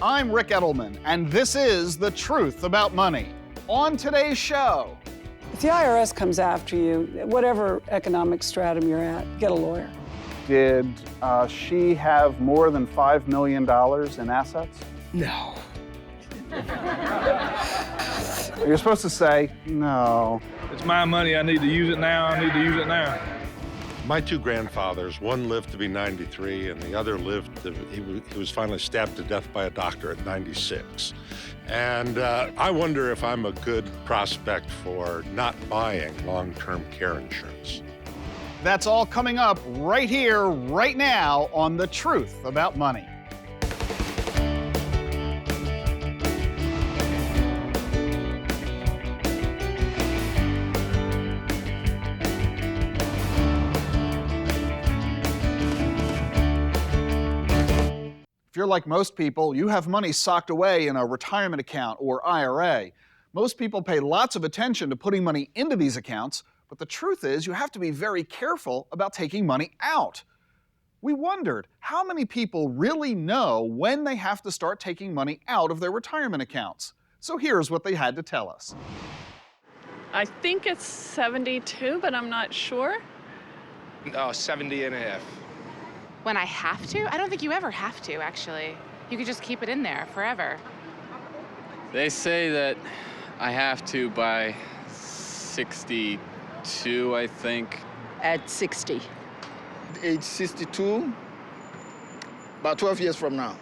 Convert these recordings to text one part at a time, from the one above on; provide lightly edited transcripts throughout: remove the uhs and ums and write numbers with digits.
I'm Ric Edelman, and this is The Truth About Money. On today's show... If the IRS comes after you, whatever economic stratum you're at, get a lawyer. Did she have more than $5 million in assets? No. You're supposed to say, no. It's my money, I need to use it now, I need to use it now. My two grandfathers, one lived to be 93 and the other he was finally stabbed to death by a doctor at 96. And I wonder if I'm a good prospect for not buying long-term care insurance. That's all coming up right here, right now on The Truth About Money. If you're like most people, you have money socked away in a retirement account or IRA. Most people pay lots of attention to putting money into these accounts, but the truth is you have to be very careful about taking money out. We wondered how many people really know when they have to start taking money out of their retirement accounts. So here's what they had to tell us. I think it's 72, but I'm not sure. No, 70 and a half. When I have to? I don't think you ever have to, actually. You could just keep it in there forever. They say that I have to by 62, I think. At 60. Age 62, about 12 years from now.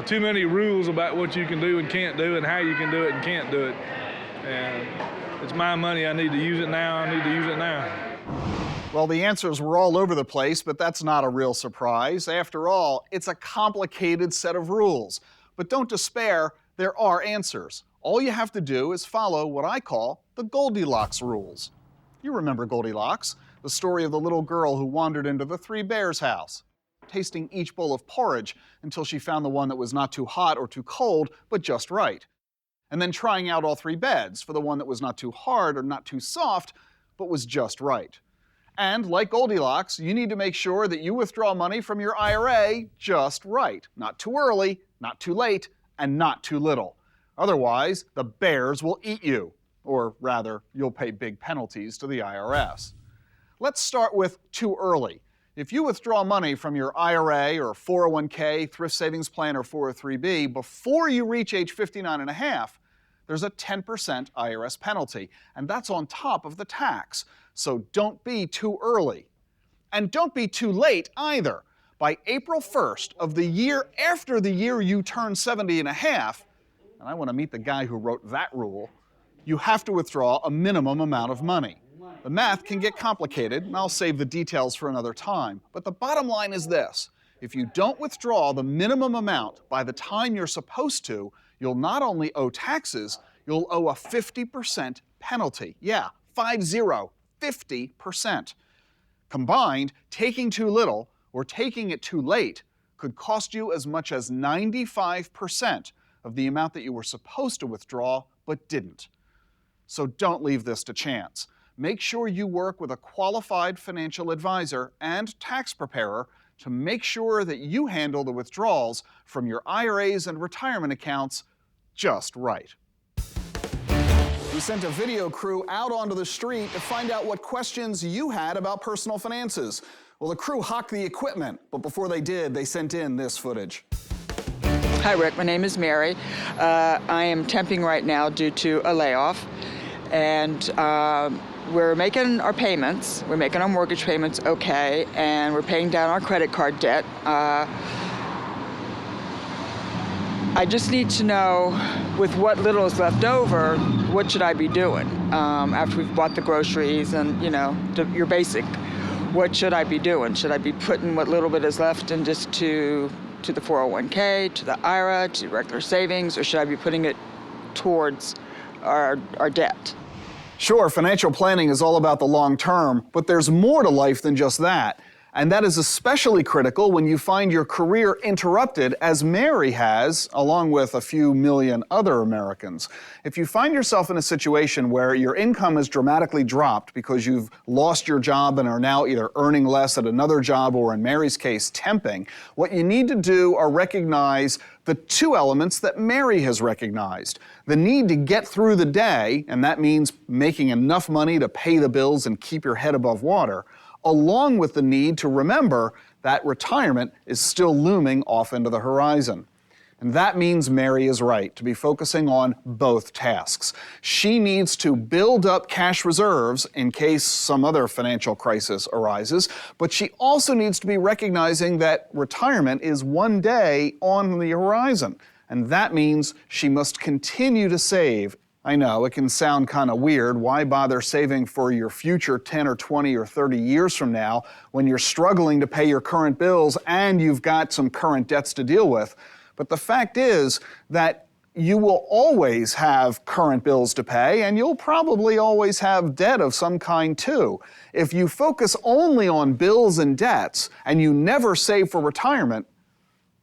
Too many rules about what you can do and can't do and how you can do it and can't do it. And it's my money, I need to use it now, I need to use it now. Well, the answers were all over the place, but that's not a real surprise. After all, it's a complicated set of rules. But don't despair, there are answers. All you have to do is follow what I call the Goldilocks rules. You remember Goldilocks, the story of the little girl who wandered into the three bears' house, tasting each bowl of porridge until she found the one that was not too hot or too cold, but just right. And then trying out all three beds for the one that was not too hard or not too soft, but was just right. And like Goldilocks, you need to make sure that you withdraw money from your IRA just right. Not too early, not too late, and not too little. Otherwise, the bears will eat you. Or rather, you'll pay big penalties to the IRS. Let's start with too early. If you withdraw money from your IRA or 401k, thrift savings plan, or 403b before you reach age 59 and a half, there's a 10% IRS penalty, and that's on top of the tax. So don't be too early. And don't be too late either. By April 1st of the year after the year you turn 70 and a half, and I want to meet the guy who wrote that rule, you have to withdraw a minimum amount of money. The math can get complicated, and I'll save the details for another time. But the bottom line is this. If you don't withdraw the minimum amount by the time you're supposed to, you'll not only owe taxes, you'll owe a 50% penalty. Yeah, 50%. Combined, taking too little or taking it too late could cost you as much as 95% of the amount that you were supposed to withdraw but didn't. So don't leave this to chance. Make sure you work with a qualified financial advisor and tax preparer to make sure that you handle the withdrawals from your IRAs and retirement accounts just right. We sent a video crew out onto the street to find out what questions you had about personal finances. Well, the crew hocked the equipment, but before they did, they sent in this footage. Hi, Rick. My name is Mary. I am temping right now due to a layoff, and we're making our payments. We're making our mortgage payments okay, and we're paying down our credit card debt. I just need to know, with what little is left over, what should I be doing after we've bought the groceries and, you know, your basic. What should I be doing? Should I be putting what little bit is left in just to the 401k, to the IRA, to regular savings, or should I be putting it towards our debt? Sure, financial planning is all about the long term, but there's more to life than just that. And that is especially critical when you find your career interrupted, as Mary has, along with a few million other Americans. If you find yourself in a situation where your income has dramatically dropped because you've lost your job and are now either earning less at another job or, in Mary's case, temping, what you need to do are recognize the two elements that Mary has recognized. The need to get through the day, and that means making enough money to pay the bills and keep your head above water, along with the need to remember that retirement is still looming off into the horizon. And that means Mary is right to be focusing on both tasks. She needs to build up cash reserves in case some other financial crisis arises, but she also needs to be recognizing that retirement is one day on the horizon. And that means she must continue to save. I know, it can sound kind of weird. Why bother saving for your future 10 or 20 or 30 years from now when you're struggling to pay your current bills and you've got some current debts to deal with? But the fact is that you will always have current bills to pay, and you'll probably always have debt of some kind too. If you focus only on bills and debts and you never save for retirement,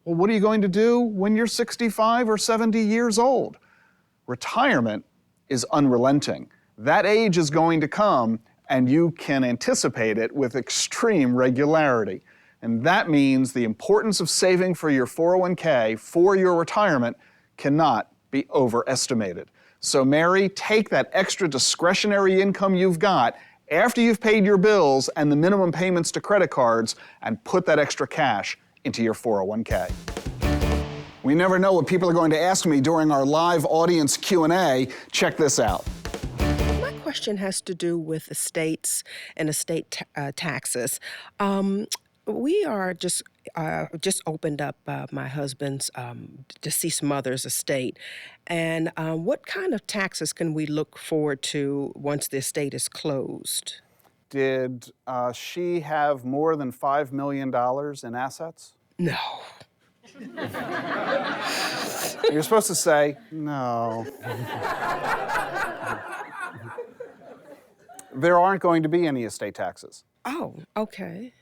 well, what are you going to do when you're 65 or 70 years old? Retirement is unrelenting. That age is going to come, and you can anticipate it with extreme regularity. And that means the importance of saving for your 401k for your retirement cannot be overestimated. So Mary, take that extra discretionary income you've got after you've paid your bills and the minimum payments to credit cards and put that extra cash into your 401k. We never know what people are going to ask me during our live audience Q&A. Check this out. My question has to do with estates and estate taxes. We are just opened up my husband's deceased mother's estate. And what kind of taxes can we look forward to once the estate is closed? Did she have more than $5 million in assets? No. You're supposed to say, no. There aren't going to be any estate taxes. Oh, okay.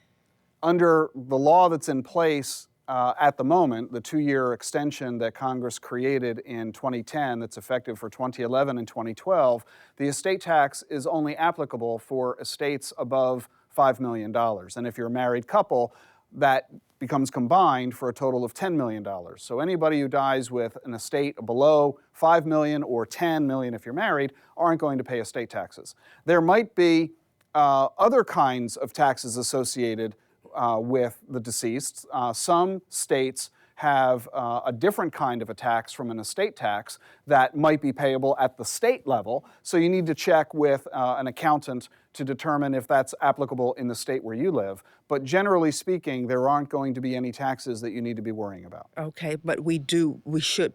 Under the law that's in place at the moment, the 2-year extension that Congress created in 2010 that's effective for 2011 and 2012, the estate tax is only applicable for estates above $5 million. And if you're a married couple, that becomes combined for a total of $10 million. So anybody who dies with an estate below $5 million or $10 million if you're married aren't going to pay estate taxes. There might be other kinds of taxes associated with the deceased. Some states have a different kind of a tax from an estate tax that might be payable at the state level. So you need to check with an accountant to determine if that's applicable in the state where you live. But generally speaking, there aren't going to be any taxes that you need to be worrying about. Okay, but we should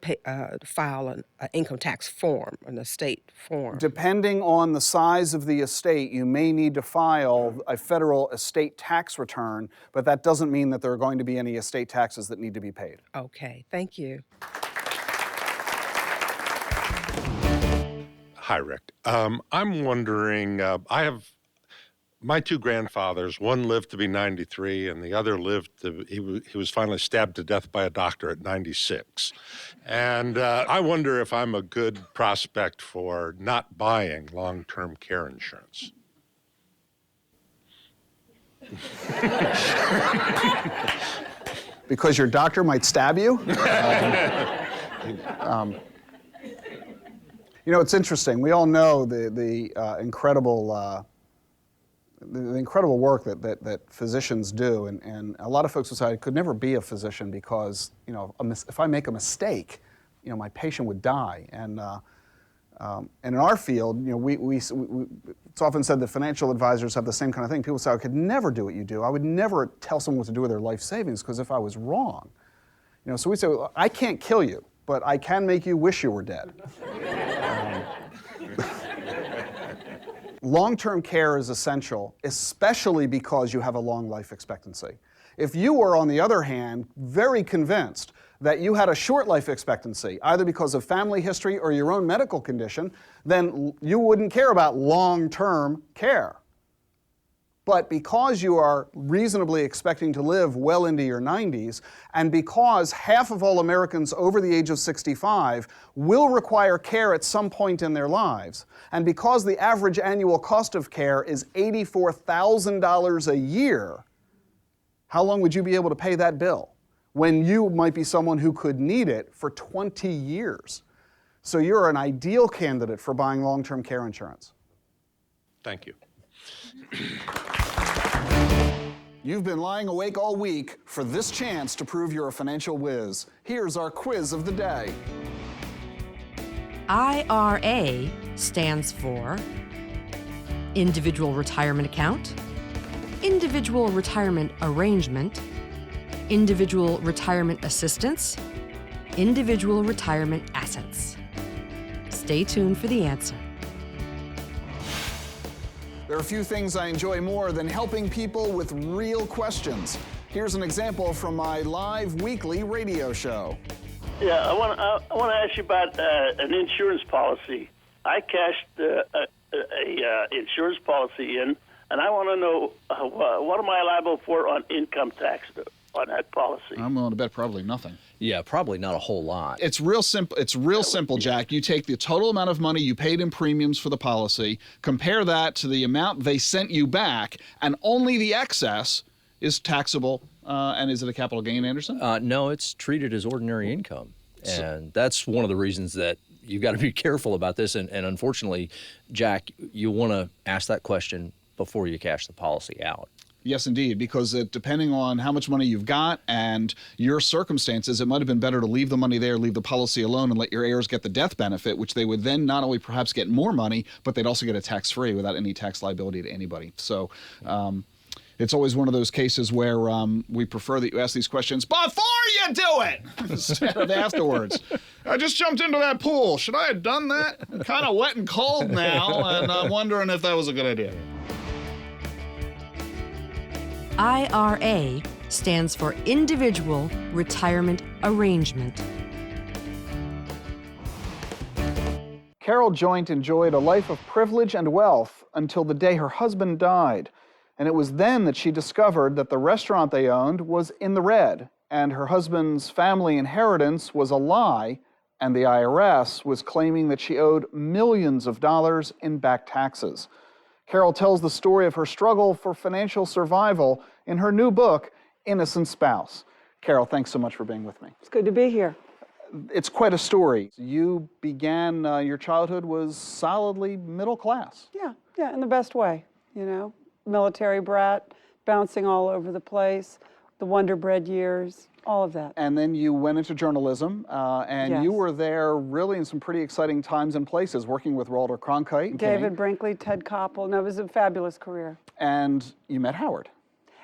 file an income tax form, an estate form. Depending on the size of the estate, you may need to file a federal estate tax return, but that doesn't mean that there are going to be any estate taxes that need to be paid. Okay, thank you. Hi, Rick. I'm wondering, I have my two grandfathers. One lived to be 93, and the other he was finally stabbed to death by a doctor at 96. And I wonder if I'm a good prospect for not buying long-term care insurance. Because your doctor might stab you? You know, it's interesting. We all know the incredible work that physicians do, and a lot of folks would say I could never be a physician because, you know, if I make a mistake, you know, my patient would die. And in our field, you know, it's often said that financial advisors have the same kind of thing. People say I could never do what you do. I would never tell someone what to do with their life savings because if I was wrong, you know, so we say, well, I can't kill you, but I can make you wish you were dead. Long-term care is essential, especially because you have a long life expectancy. If you were, on the other hand, very convinced that you had a short life expectancy, either because of family history or your own medical condition, then you wouldn't care about long-term care. But because you are reasonably expecting to live well into your 90s, and because half of all Americans over the age of 65 will require care at some point in their lives, and because the average annual cost of care is $84,000 a year, how long would you be able to pay that bill when you might be someone who could need it for 20 years? So you're an ideal candidate for buying long-term care insurance. Thank you. You've been lying awake all week for this chance to prove you're a financial whiz. Here's our quiz of the day. IRA stands for Individual Retirement Account, Individual Retirement Arrangement, Individual Retirement Assistance, Individual Retirement Assets. Stay tuned for the answer. There are a few things I enjoy more than helping people with real questions. Here's an example from my live weekly radio show. Yeah, I want to ask you about an insurance policy. I cashed a insurance policy in, and I want to know what am I liable for on income tax on that policy? I'm willing to bet probably nothing. Yeah, probably not a whole lot. It's real simple. It's real simple, Jack. You take the total amount of money you paid in premiums for the policy, compare that to the amount they sent you back, and only the excess is taxable. And is it a capital gain, Anderson? No, it's treated as ordinary income. And that's one of the reasons that you've got to be careful about this. And unfortunately, Jack, you want to ask that question before you cash the policy out. Yes, indeed, because depending on how much money you've got and your circumstances, it might have been better to leave the money there, leave the policy alone, and let your heirs get the death benefit, which they would then not only perhaps get more money, but they'd also get it tax-free without any tax liability to anybody. So it's always one of those cases where we prefer that you ask these questions before you do it instead of afterwards. I just jumped into that pool. Should I have done that? I'm kind of wet and cold now, and I'm wondering if that was a good idea. IRA stands for Individual Retirement Arrangement. Carol Joynt enjoyed a life of privilege and wealth until the day her husband died. And it was then that she discovered that the restaurant they owned was in the red, and her husband's family inheritance was a lie, and the IRS was claiming that she owed millions of dollars in back taxes. Carol tells the story of her struggle for financial survival in her new book, Innocent Spouse. Carol, thanks so much for being with me. It's good to be here. It's quite a story. You began, your childhood was solidly middle class. Yeah, in the best way, you know. Military brat, bouncing all over the place, the Wonder Bread years, all of that. And then you went into journalism, and Yes. you were there really in some pretty exciting times and places, working with Walter Cronkite and David King. Brinkley, Ted Koppel. No, it was a fabulous career. And you met Howard.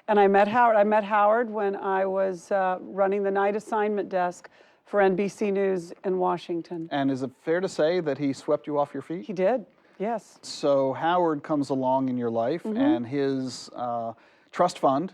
And I met Howard. I met Howard when I was running the night assignment desk for NBC News in Washington. And is it fair to say that he swept you off your feet? He did, yes. So Howard comes along in your life, and his trust fund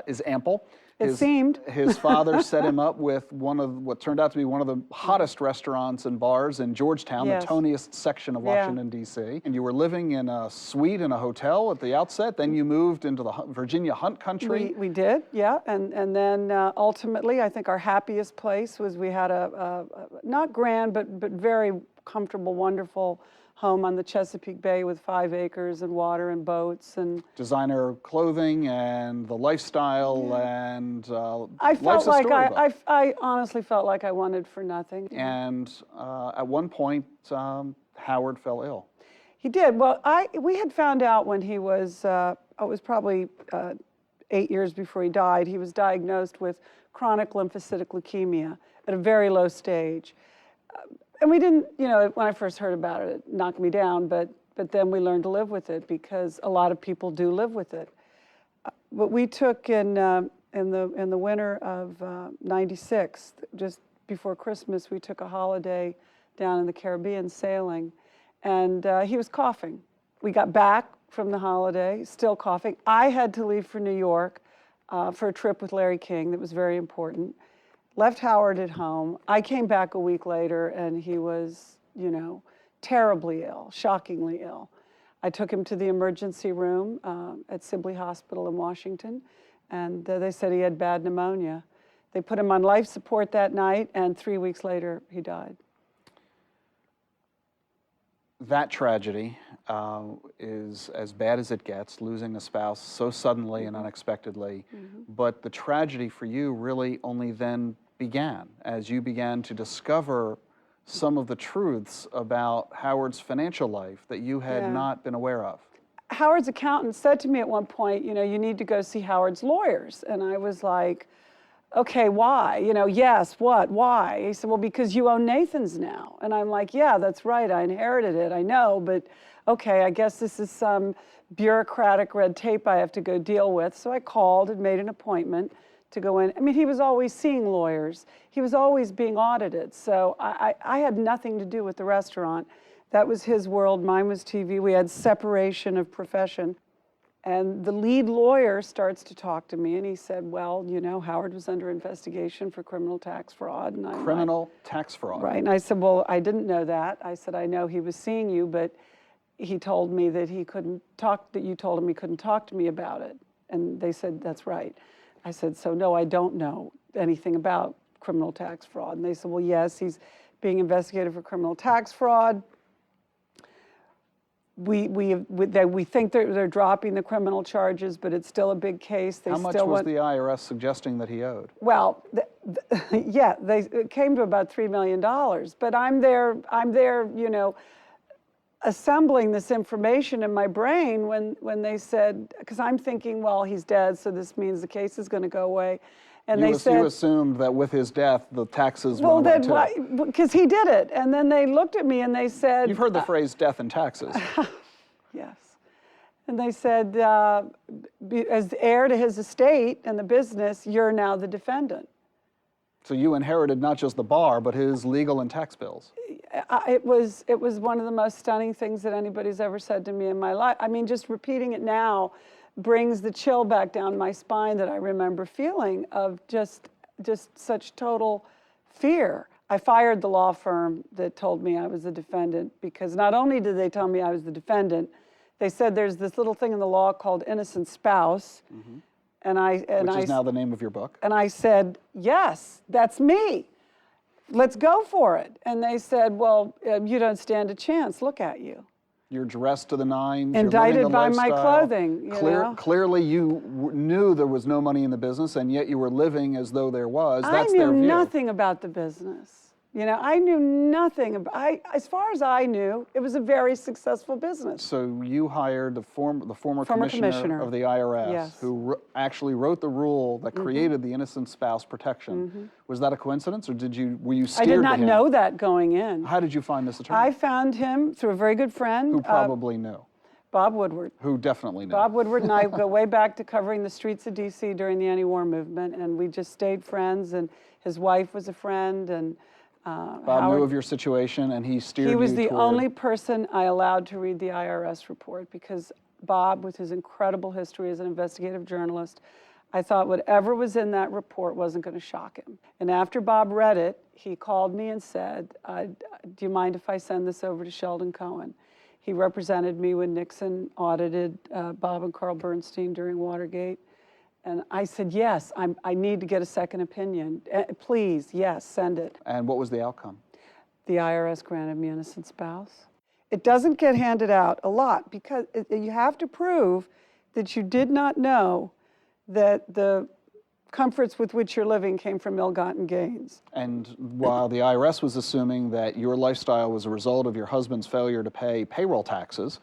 is ample. It seemed. His father set him up with one of what turned out to be one of the hottest restaurants and bars in Georgetown, Yes. the toniest section of Washington, D.C. And you were living in a suite in a hotel at the outset. Then you moved into the Virginia Hunt Country. We did, yeah. And then ultimately, I think our happiest place was we had a not grand, but very comfortable, wonderful home on the Chesapeake Bay with 5 acres and water and boats and Designer clothing and the lifestyle and I life's felt a like storybook. I honestly felt like I wanted for nothing. And at one point, Howard fell ill. He did. Well, we had found out when he was, it was probably 8 years before he died, he was diagnosed with chronic lymphocytic leukemia at a very low stage. And we didn't, you know, when I first heard about it, it knocked me down, but then we learned to live with it because a lot of people do live with it. But we took in the winter of '96, just before Christmas, we took a holiday down in the Caribbean sailing, and he was coughing. We got back from the holiday, still coughing. I had to leave for New York for a trip with Larry King that was very important. Left Howard at home. I came back a week later and he was, you know, terribly ill, shockingly ill. I took him to the emergency room at Sibley Hospital in Washington, and they said he had bad pneumonia. They put him on life support that night, and 3 weeks later, he died. That tragedy is as bad as it gets, losing a spouse so suddenly and unexpectedly. But the tragedy for you really only then began, as you began to discover some of the truths about Howard's financial life that you had not been aware of. Howard's accountant said to me at one point, you know, you need to go see Howard's lawyers. And I was like, okay, why? You know, yes, what, why? He said, well, because you own Nathan's now. And I'm like, yeah, that's right, I inherited it, I know, but okay, I guess this is some bureaucratic red tape I have to go deal with. So I called and made an appointment to go in. I mean, he was always seeing lawyers. He was always being audited. So I had nothing to do with the restaurant. That was his world, mine was TV. We had separation of profession. And the lead lawyer starts to talk to me, and he said, well, you know, Howard was under investigation for criminal tax fraud. And I'm Criminal tax fraud. Right, and I said, well, I didn't know that. I said, I know he was seeing you, but he told me that he couldn't talk, that you told him he couldn't talk to me about it. And they said, that's right. I said, so no, I don't know anything about criminal tax fraud. And they said, well, yes, he's being investigated for criminal tax fraud. We think they're dropping the criminal charges, but it's still a big case. How much was the IRS suggesting that he owed? Well, yeah, it came to about $3 million. But I'm there, you know, assembling this information in my brain when they said, because I'm thinking, well, he's dead, so this means the case is going to go away. And they said, you assumed that with his death, the taxes went away too. Well, because he did it. And then they looked at me and they said... You've heard the phrase death and taxes. Yes. And they said, as the heir to his estate and the business, you're now the defendant. So you inherited not just the bar, but his legal and tax bills. It was one of the most stunning things that anybody's ever said to me in my life. I mean, just repeating it now brings the chill back down my spine that I remember feeling of just such total fear. I fired the law firm that told me I was the defendant, because not only did they tell me I was the defendant, they said there's this little thing in the law called innocent spouse. Which is now the name of your book. And I said, yes, that's me. Let's go for it. And they said, well, you don't stand a chance. Look at you. You're dressed to the nines. Indicted by my clothing. You know? Clearly, you knew there was no money in the business, and yet you were living as though there was. That's their view. I knew nothing about the business. You know, I knew nothing about. As far as I knew, it was a very successful business. So you hired the former commissioner of the IRS, who actually wrote the rule that created the innocent spouse protection. Was that a coincidence, or were you steered to him? I did not know that going in. How did you find this attorney? I found him through a very good friend. Who probably knew. Bob Woodward. Who definitely knew. Bob Woodward and I go way back to covering the streets of D.C. during the anti-war movement, and we just stayed friends, and his wife was a friend, and Bob knew of your situation, and he steered you toward... He was the only person I allowed to read the IRS report, because Bob, with his incredible history as an investigative journalist, I thought whatever was in that report wasn't going to shock him. And after Bob read it, he called me and said, do you mind if I send this over to Sheldon Cohen? He represented me when Nixon audited Bob and Carl Bernstein during Watergate. And I said, yes, I need to get a second opinion. Please, yes, send it. And what was the outcome? The IRS granted me innocent spouse. It doesn't get handed out a lot, because you have to prove that you did not know that the comforts with which you're living came from ill-gotten gains. And while the IRS was assuming that your lifestyle was a result of your husband's failure to pay payroll taxes,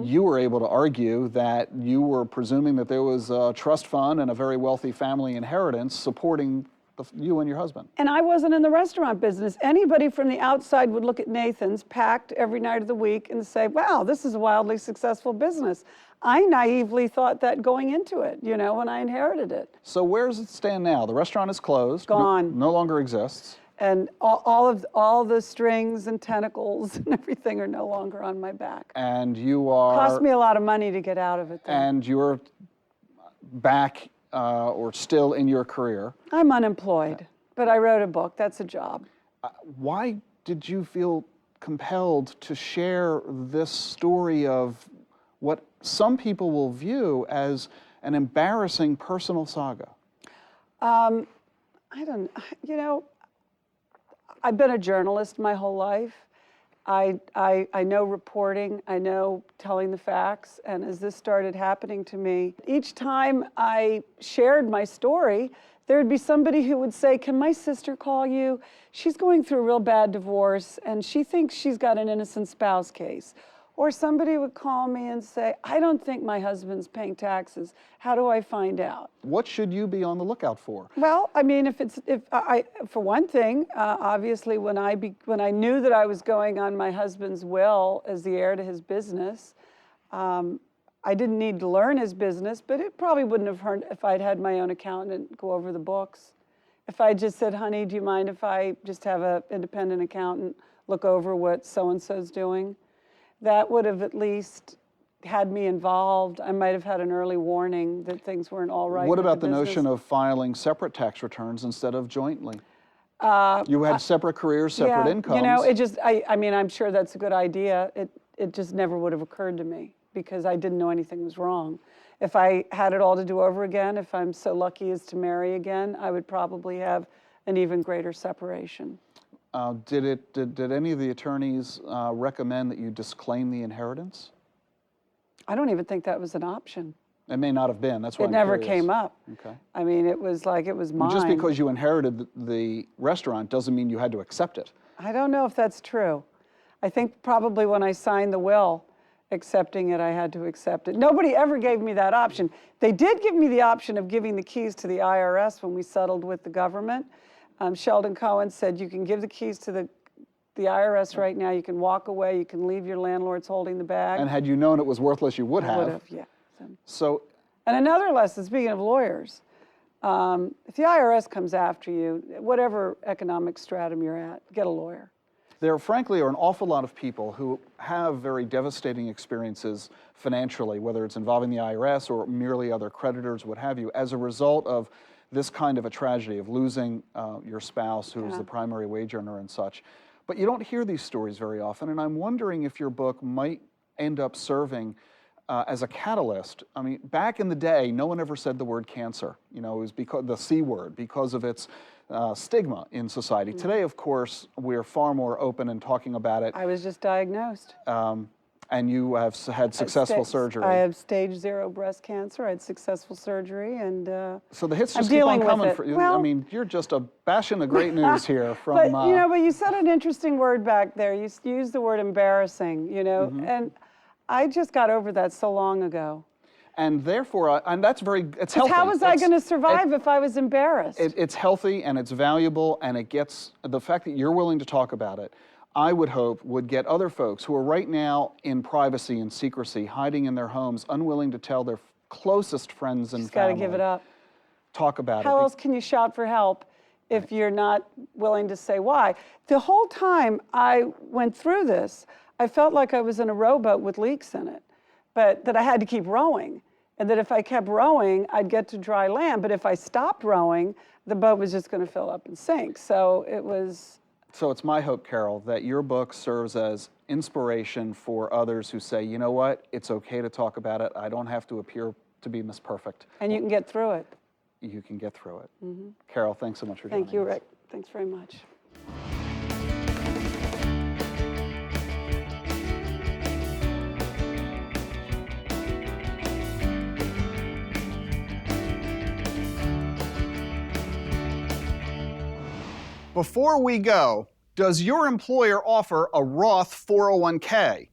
you were able to argue that you were presuming that there was a trust fund and a very wealthy family inheritance supporting you and your husband. And I wasn't in the restaurant business. Anybody from the outside would look at Nathan's, packed every night of the week, and say, wow, this is a wildly successful business. I naively thought that going into it, you know, when I inherited it. So where does it stand now? The restaurant is closed. Gone. No longer exists. And all the strings and tentacles and everything are no longer on my back. And you are... Cost me a lot of money to get out of it, though. And you're back or still in your career. I'm unemployed, but I wrote a book. That's a job. Why did you feel compelled to share this story of what some people will view as an embarrassing personal saga? I don't, you know, I've been a journalist my whole life. I know reporting, I know telling the facts, and as this started happening to me, each time I shared my story, there would be somebody who would say, can my sister call you? She's going through a real bad divorce, and she thinks she's got an innocent spouse case. Or somebody would call me and say, I don't think my husband's paying taxes. How do I find out? What should you be on the lookout for? Well, I mean, for one thing, obviously, when I knew that I was going on my husband's will as the heir to his business, I didn't need to learn his business, but it probably wouldn't have hurt if I'd had my own accountant go over the books. If I just said, honey, do you mind if I just have an independent accountant look over what so-and-so's doing? That would have at least had me involved. I might have had an early warning that things weren't all right. What about the notion of filing separate tax returns instead of jointly? You had separate careers, separate incomes. You know, it just, I mean, I'm sure that's a good idea. It just never would have occurred to me because I didn't know anything was wrong. If I had it all to do over again, if I'm so lucky as to marry again, I would probably have an even greater separation. Did any of the attorneys recommend that you disclaim the inheritance? I don't even think that was an option. It may not have been. That's why it I'm never curious. came up. Okay. I mean, it was like it was mine. Just because you inherited the restaurant doesn't mean you had to accept it. I don't know if that's true. I think probably when I signed the will, accepting it, I had to accept it. Nobody ever gave me that option. They did give me the option of giving the keys to the IRS when we settled with the government. Sheldon Cohen said, you can give the keys to the IRS right now, you can walk away, you can leave your landlords holding the bag. And had you known it was worthless, you would have. I would have, yeah. So, and another lesson, speaking of lawyers, if the IRS comes after you, whatever economic stratum you're at, get a lawyer. There, frankly, are an awful lot of people who have very devastating experiences financially, whether it's involving the IRS or merely other creditors, what have you, as a result of this kind of a tragedy of losing your spouse, who's the primary wage earner and such. But you don't hear these stories very often, and I'm wondering if your book might end up serving as a catalyst. I mean, back in the day, no one ever said the word cancer. You know, it was because the C word, because of its stigma in society. Today, of course, we're far more open in talking about it. I was just diagnosed. And you have had successful surgery. I have stage 0 breast cancer. I had successful surgery, and so the hits I'm just keep on coming for you. Well, I mean, you're just a bastion of great news here from. But you know, but you said an interesting word back there. You used the word embarrassing. You know, and I just got over that so long ago. And therefore, and that's it's healthy. How was I going to survive if I was embarrassed? It's healthy and it's valuable, and it gets the fact that you're willing to talk about it. I would hope would get other folks who are right now in privacy and secrecy, hiding in their homes, unwilling to tell their closest friends and family. Got to give it up. Talk about it. How else can you shout for help if you're not willing to say why? The whole time I went through this, I felt like I was in a rowboat with leaks in it, but that I had to keep rowing, and that if I kept rowing, I'd get to dry land. But if I stopped rowing, the boat was just going to fill up and sink. So it was. So it's my hope, Carol, that your book serves as inspiration for others who say, you know what, it's okay to talk about it. I don't have to appear to be Miss Perfect. And you can get through it. You can get through it. Carol, thanks so much for joining us. Thank you, Rick. Thanks very much. Before we go, does your employer offer a Roth 401k?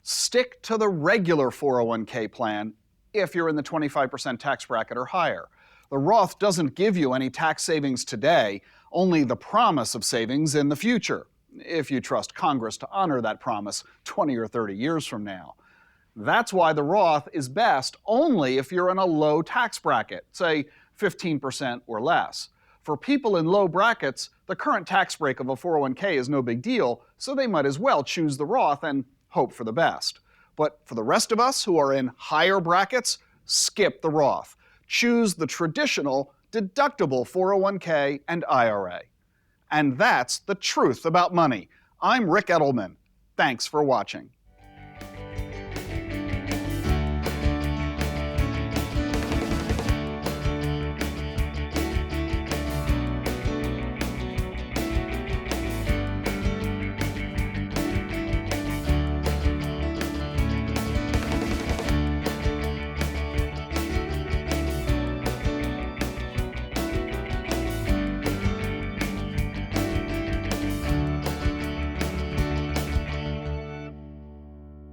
Stick to the regular 401k plan if you're in the 25% tax bracket or higher. The Roth doesn't give you any tax savings today, only the promise of savings in the future, if you trust Congress to honor that promise 20 or 30 years from now. That's why the Roth is best only if you're in a low tax bracket, say 15% or less. For people in low brackets, the current tax break of a 401k is no big deal, so they might as well choose the Roth and hope for the best. But for the rest of us who are in higher brackets, skip the Roth. Choose the traditional deductible 401k and IRA. And that's the truth about money. I'm Ric Edelman. Thanks for watching.